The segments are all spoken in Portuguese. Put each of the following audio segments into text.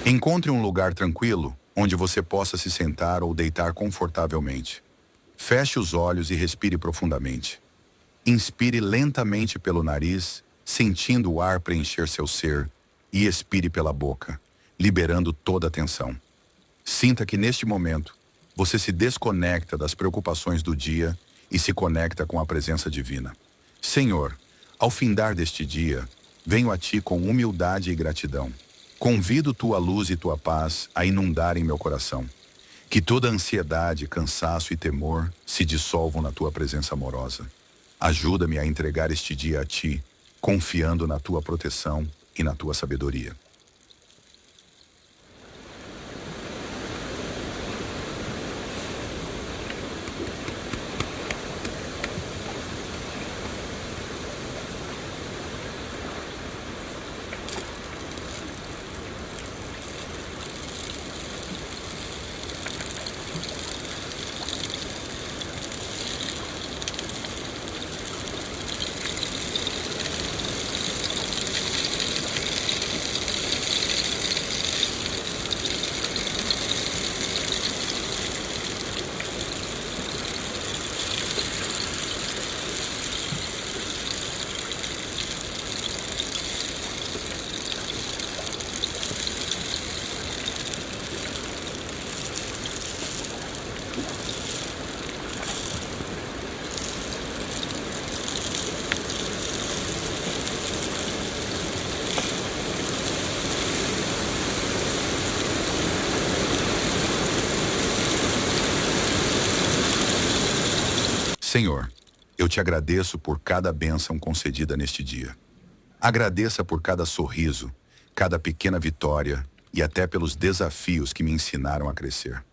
Encontre um lugar tranquilo, onde você possa se sentar ou deitar confortavelmente. Feche os olhos e respire profundamente. Inspire lentamente pelo nariz, sentindo o ar preencher seu ser, e expire pela boca, liberando toda a tensão. Sinta que neste momento, você se desconecta das preocupações do dia e se conecta com a presença divina. Senhor, ao findar deste dia, venho a Ti com humildade e gratidão. Convido Tua luz e Tua paz a inundarem meu coração. Que toda ansiedade, cansaço e temor se dissolvam na Tua presença amorosa. Ajuda-me a entregar este dia a Ti, confiando na Tua proteção e na Tua sabedoria. Senhor, eu te agradeço por cada bênção concedida neste dia. Agradeça por cada sorriso, cada pequena vitória e até pelos desafios que me ensinaram a crescer.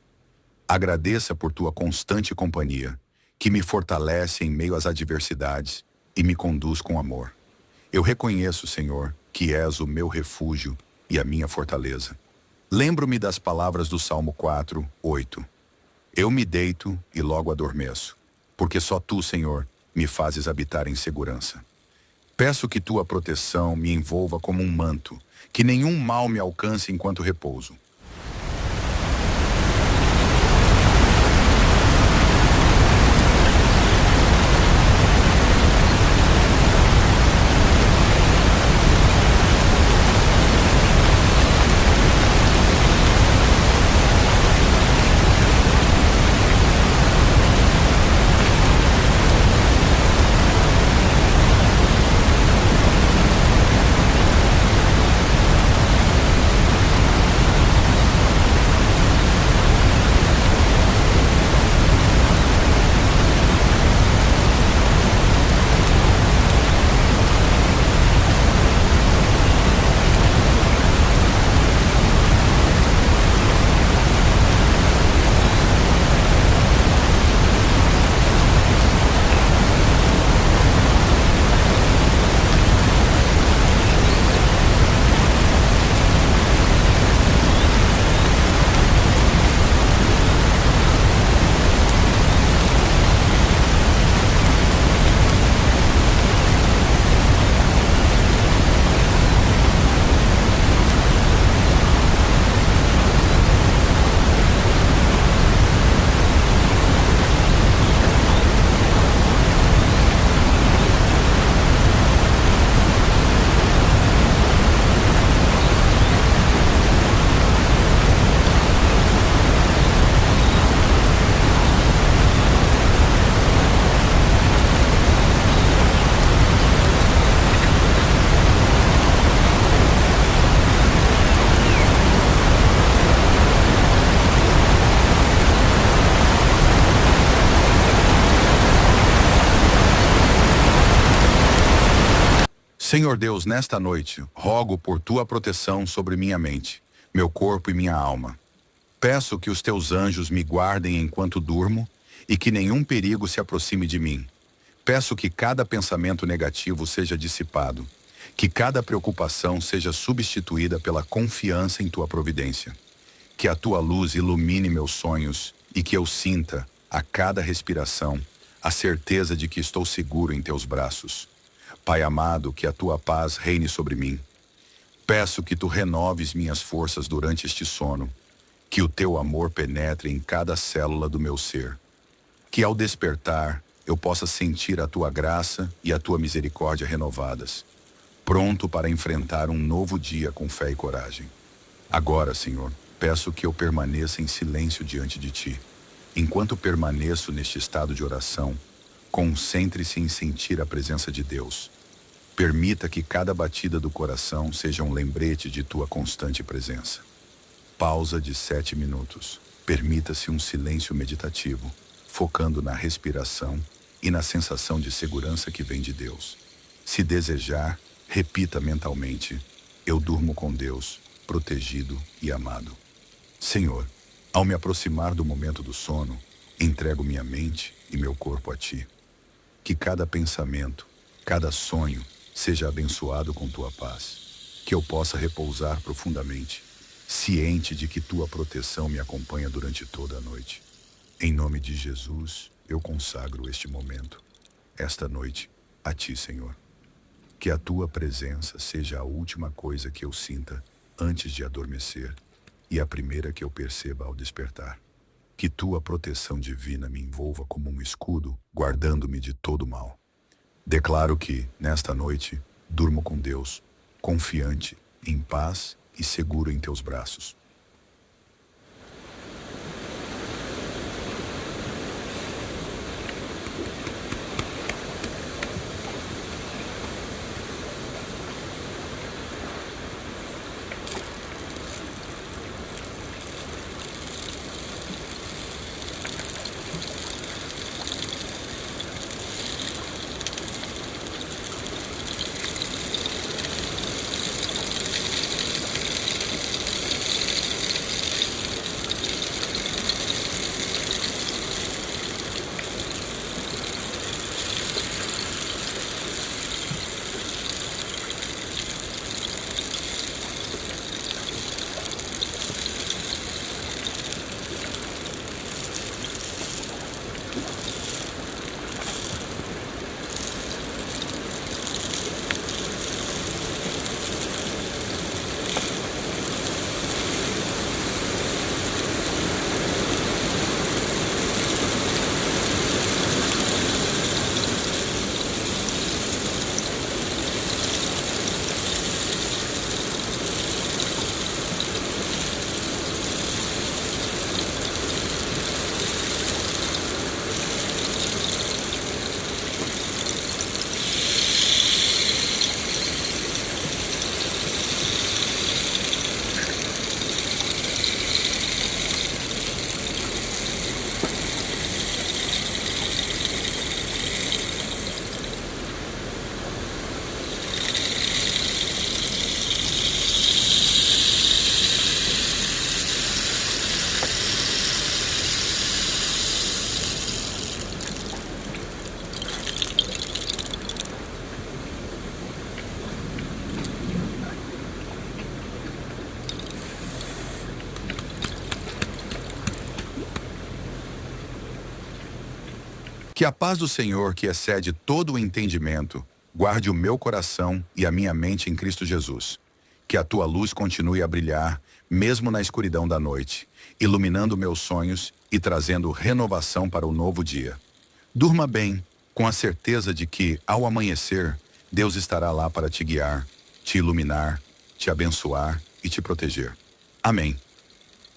Agradeça por tua constante companhia, que me fortalece em meio às adversidades e me conduz com amor. Eu reconheço, Senhor, que és o meu refúgio e a minha fortaleza. Lembro-me das palavras do Salmo 4, 8. Eu me deito e logo adormeço, porque só Tu, Senhor, me fazes habitar em segurança. Peço que Tua proteção me envolva como um manto, que nenhum mal me alcance enquanto repouso. Senhor Deus, nesta noite, rogo por Tua proteção sobre minha mente, meu corpo e minha alma. Peço que os Teus anjos me guardem enquanto durmo e que nenhum perigo se aproxime de mim. Peço que cada pensamento negativo seja dissipado, que cada preocupação seja substituída pela confiança em Tua providência. Que a Tua luz ilumine meus sonhos e que eu sinta, a cada respiração, a certeza de que estou seguro em Teus braços. Pai amado, que a Tua paz reine sobre mim. Peço que tu renoves minhas forças durante este sono, que o teu amor penetre em cada célula do meu ser, que ao despertar eu possa sentir a tua graça e a tua misericórdia renovadas, pronto para enfrentar um novo dia com fé e coragem. Agora, Senhor, peço que eu permaneça em silêncio diante de ti. Enquanto permaneço neste estado de oração, concentre-se em sentir a presença de Deus. Permita que cada batida do coração seja um lembrete de tua constante presença. Pausa de 7 minutos. Permita-se um silêncio meditativo, focando na respiração e na sensação de segurança que vem de Deus. Se desejar, repita mentalmente: eu durmo com Deus, protegido e amado. Senhor, ao me aproximar do momento do sono, entrego minha mente e meu corpo a ti. Que cada pensamento, cada sonho seja abençoado com tua paz. Que eu possa repousar profundamente, ciente de que tua proteção me acompanha durante toda a noite. Em nome de Jesus, eu consagro este momento, esta noite, a ti, Senhor. Que a tua presença seja a última coisa que eu sinta antes de adormecer e a primeira que eu perceba ao despertar. Que tua proteção divina me envolva como um escudo, guardando-me de todo mal. Declaro que, nesta noite, durmo com Deus, confiante, em paz e seguro em teus braços. Que a paz do Senhor, que excede todo o entendimento, guarde o meu coração e a minha mente em Cristo Jesus. Que a tua luz continue a brilhar, mesmo na escuridão da noite, iluminando meus sonhos e trazendo renovação para o novo dia. Durma bem, com a certeza de que, ao amanhecer, Deus estará lá para te guiar, te iluminar, te abençoar e te proteger. Amém.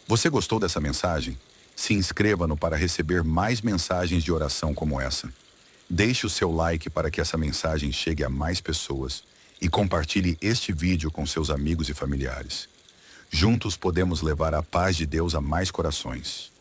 Você gostou dessa mensagem? Se inscreva-no para receber mais mensagens de oração como essa. Deixe o seu like para que essa mensagem chegue a mais pessoas e compartilhe este vídeo com seus amigos e familiares. Juntos podemos levar a paz de Deus a mais corações.